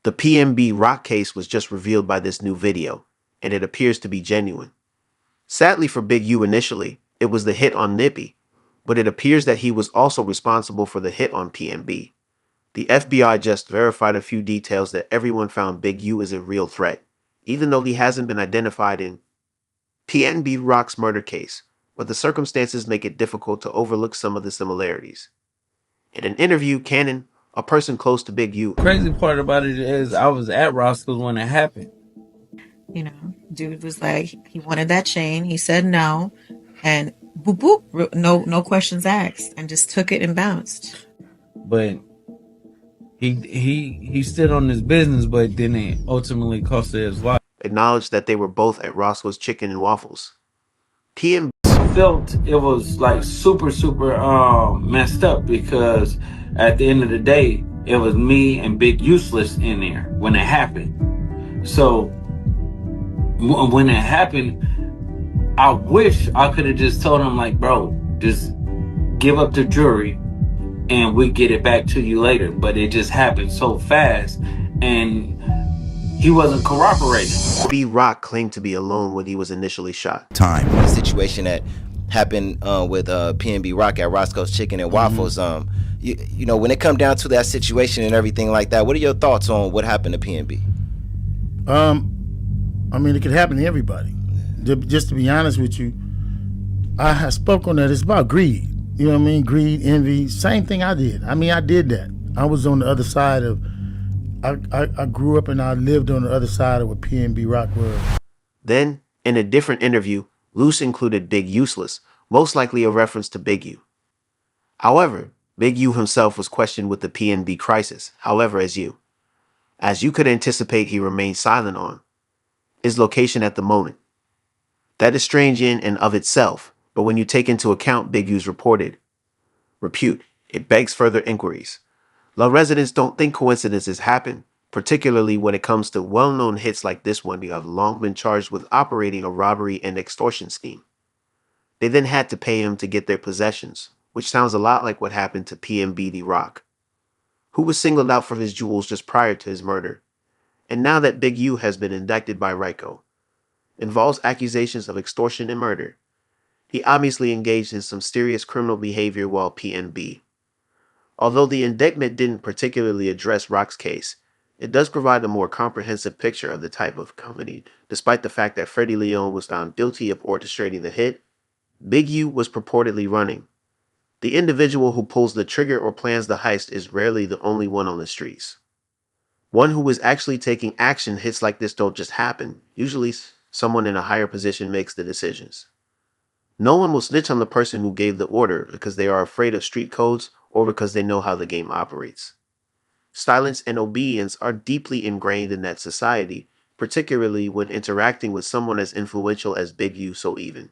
The PnB Rock case was just revealed by this new video, and it appears to be genuine. Sadly for Big U initially, it was the hit on Nippy, but it appears that he was also responsible for the hit on PnB. The FBI just verified a few details that everyone found Big U is a real threat, even though he hasn't been identified in PnB Rock's murder case, but the circumstances make it difficult to overlook some of the similarities. In an interview, Cannon, a person close to Big U, Crazy part about it is I was at Roscoe's when it happened. Dude was like, he wanted that chain. He said no, and boop boop, no questions asked, and just took it and bounced. But he stood on his business, but then it ultimately cost his life. acknowledged that they were both at Roscoe's Chicken and Waffles. PnB Felt it was like super messed up because at the end of the day it was me and Big Useless in there when it happened. So when it happened, I wish I could have just told him like, bro, just give up the jury and we get it back to you later. But it just happened so fast and he wasn't cooperating. Rock claimed to be alone when he was initially shot. The situation that happened with PnB Rock at Roscoe's Chicken and Waffles. You know, when it come down to that situation and everything like that, what are your thoughts on what happened to PnB? I mean, it could happen to everybody. Just to be honest with you, I have spoke on that. It's about greed. You know what I mean? Greed, envy, same thing I did. I mean, I did that. I was on the other side of, I grew up and I lived on the other side of what PnB Rock was. Then, in a different interview, Luce included Big Useless, most likely a reference to Big U. However, Big U himself was questioned with the PnB crisis, as you could anticipate, he remained silent on his location at the moment. That is strange in and of itself, but when you take into account Big U's reported repute, it begs further inquiries. La residents don't think coincidences happen, particularly when it comes to well-known hits like this one who have long been charged with operating a robbery and extortion scheme. They then had to pay him to get their possessions, which sounds a lot like what happened to PnB Rock, who was singled out for his jewels just prior to his murder. And now that Big U has been indicted by Roscoe, involves accusations of extortion and murder, he obviously engaged in some serious criminal behavior while PnB. Although the indictment didn't particularly address Rock's case, it does provide a more comprehensive picture of the type of company. Despite the fact that Freddie Leone was found guilty of orchestrating the hit, Big U was purportedly running. The individual who pulls the trigger or plans the heist is rarely the only one on the streets. One who is actually taking action. Hits like this don't just happen. Usually someone in a higher position makes the decisions. No one will snitch on the person who gave the order because they are afraid of street codes or because they know how the game operates. Silence and obedience are deeply ingrained in that society, particularly when interacting with someone as influential as Big U. So even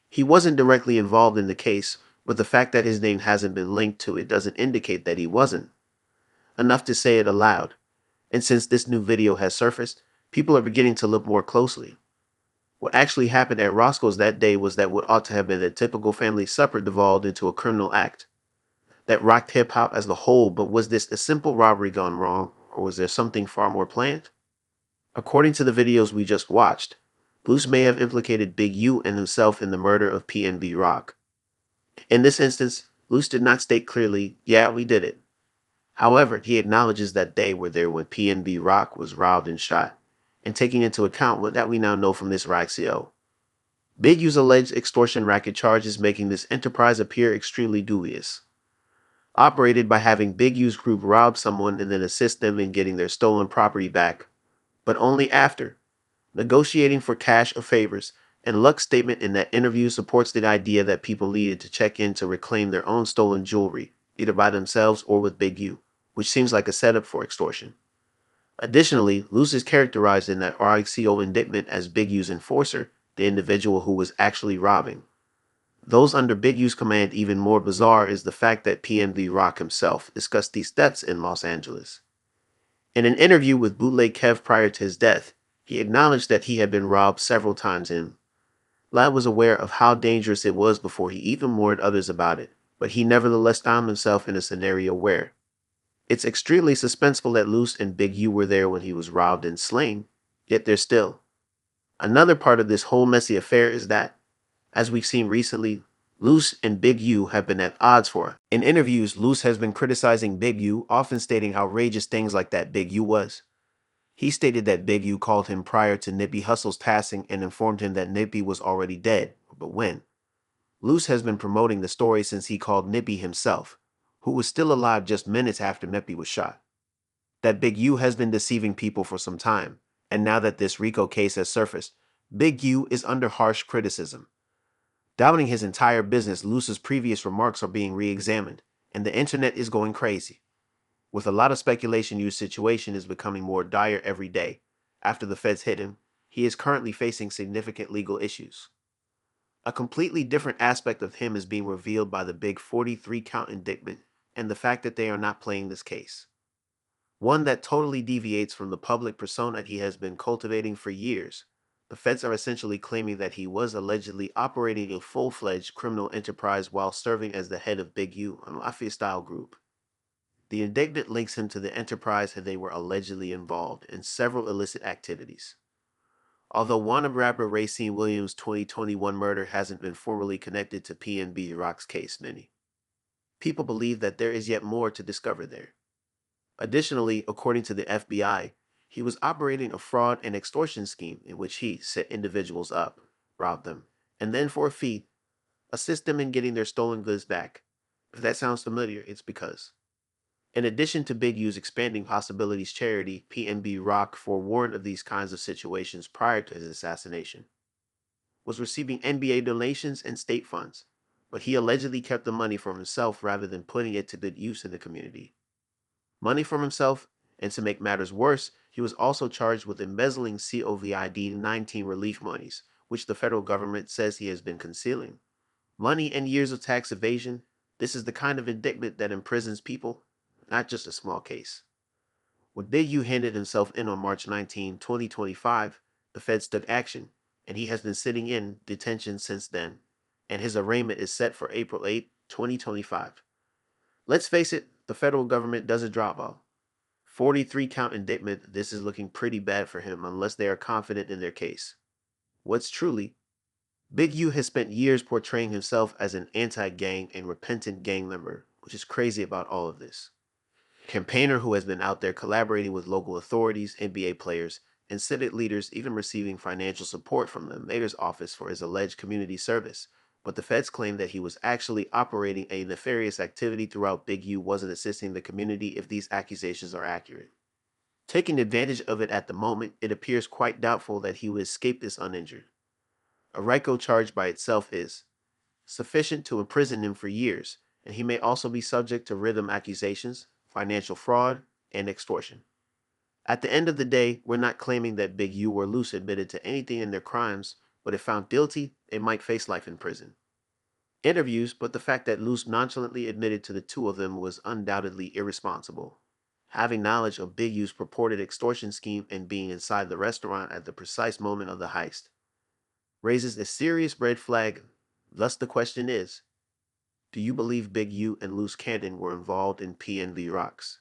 he wasn't directly involved in the case, but the fact that his name hasn't been linked to it doesn't indicate that he wasn't. Enough to say it aloud. And since this new video has surfaced, people are beginning to look more closely. What actually happened at Roscoe's that day was that what ought to have been a typical family supper devolved into a criminal act that rocked hip-hop as a whole. But was this a simple robbery gone wrong, or was there something far more planned? According to the videos we just watched, Luce may have implicated Big U and himself in the murder of PnB Rock. In this instance, Luce did not state clearly, yeah, we did it. However, he acknowledges that they were there when PnB Rock was robbed and shot, and taking into account what that we now know from this Roscoe. Big U's alleged extortion racket charges making this enterprise appear extremely dubious. Operated by having Big U's group rob someone and then assist them in getting their stolen property back, but only after. Negotiating for cash or favors, and Luck's statement in that interview supports the idea that people needed to check in to reclaim their own stolen jewelry, either by themselves or with Big U, which seems like a setup for extortion. Additionally, Luce is characterized in that Roscoe indictment as Big U's enforcer, the individual who was actually robbing. Those under Big U's command. Even more bizarre is the fact that PnB Rock himself discussed these steps in Los Angeles. In an interview with Bootleg Kev prior to his death, he acknowledged that he had been robbed several times and Lad was aware of how dangerous it was before he even warned others about it, but he nevertheless found himself in a scenario where It's extremely suspenseful that Luce and Big U were there when he was robbed and slain, yet they're still. Another part of this whole messy affair is that, as we've seen recently, Luce and Big U have been at odds for it. In interviews, Luce has been criticizing Big U, often stating outrageous things like that Big U was. He stated that Big U called him prior to Nippy Hussle's passing and informed him that Nippy was already dead, but when? Luce has been promoting the story since he called Nippy himself, who was still alive just minutes after Nippy was shot. That Big U has been deceiving people for some time, and now that this Rico case has surfaced, Big U is under harsh criticism. Doubting his entire business, Luce's previous remarks are being re-examined, and the internet is going crazy. With a lot of speculation, Yu's situation is becoming more dire every day. After the feds hit him, he is currently facing significant legal issues. A completely different aspect of him is being revealed by the big 43-count indictment and the fact that they are not playing this case. One that totally deviates from the public persona he has been cultivating for years. The feds are essentially claiming that he was allegedly operating a full-fledged criminal enterprise while serving as the head of Big U, a mafia-style group. The indictment links him to the enterprise and they were allegedly involved in several illicit activities. Although wannabe rapper Racine Williams' 2021 murder hasn't been formally connected to PnB Rock's case, many people believe that there is yet more to discover there. Additionally, according to the FBI, he was operating a fraud and extortion scheme in which he set individuals up, robbed them, and then for a fee, assist them in getting their stolen goods back. If that sounds familiar, it's because. In addition to Big U's expanding possibilities charity, PnB Rock, forewarned of these kinds of situations prior to his assassination, was receiving NBA donations and state funds, but he allegedly kept the money for himself rather than putting it to good use in the community. Money from himself, and to make matters worse, he was also charged with embezzling COVID-19 relief monies, which the federal government says he has been concealing. Money and years of tax evasion, this is the kind of indictment that imprisons people, not just a small case. When Big U handed himself in on March 19, 2025, the feds took action, and he has been sitting in detention since then, and his arraignment is set for April 8, 2025. Let's face it, the federal government does a drop ball. 43-count indictment, this is looking pretty bad for him unless they are confident in their case. What's truly, Big U has spent years portraying himself as an anti-gang and repentant gang member, which is crazy about all of this. Campaigner who has been out there collaborating with local authorities, NBA players, and Senate leaders, even receiving financial support from the mayor's office for his alleged community service. But the feds claim that he was actually operating a nefarious activity throughout Big U wasn't assisting the community if these accusations are accurate. Taking advantage of it at the moment, it appears quite doubtful that he would escape this uninjured. A RICO charge by itself is sufficient to imprison him for years, and he may also be subject to rhythm accusations, financial fraud, and extortion. At the end of the day, we're not claiming that Big U or Luce admitted to anything in their crimes, but if found guilty, they might face life in prison. Interviews, but the fact that Luce nonchalantly admitted to the two of them was undoubtedly irresponsible. Having knowledge of Big U's purported extortion scheme and being inside the restaurant at the precise moment of the heist raises a serious red flag. Thus the question is, do you believe Big U and Luce Cannon were involved in PnB Rocks?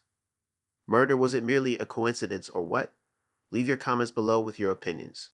Murder, was it merely a coincidence or what? Leave your comments below with your opinions.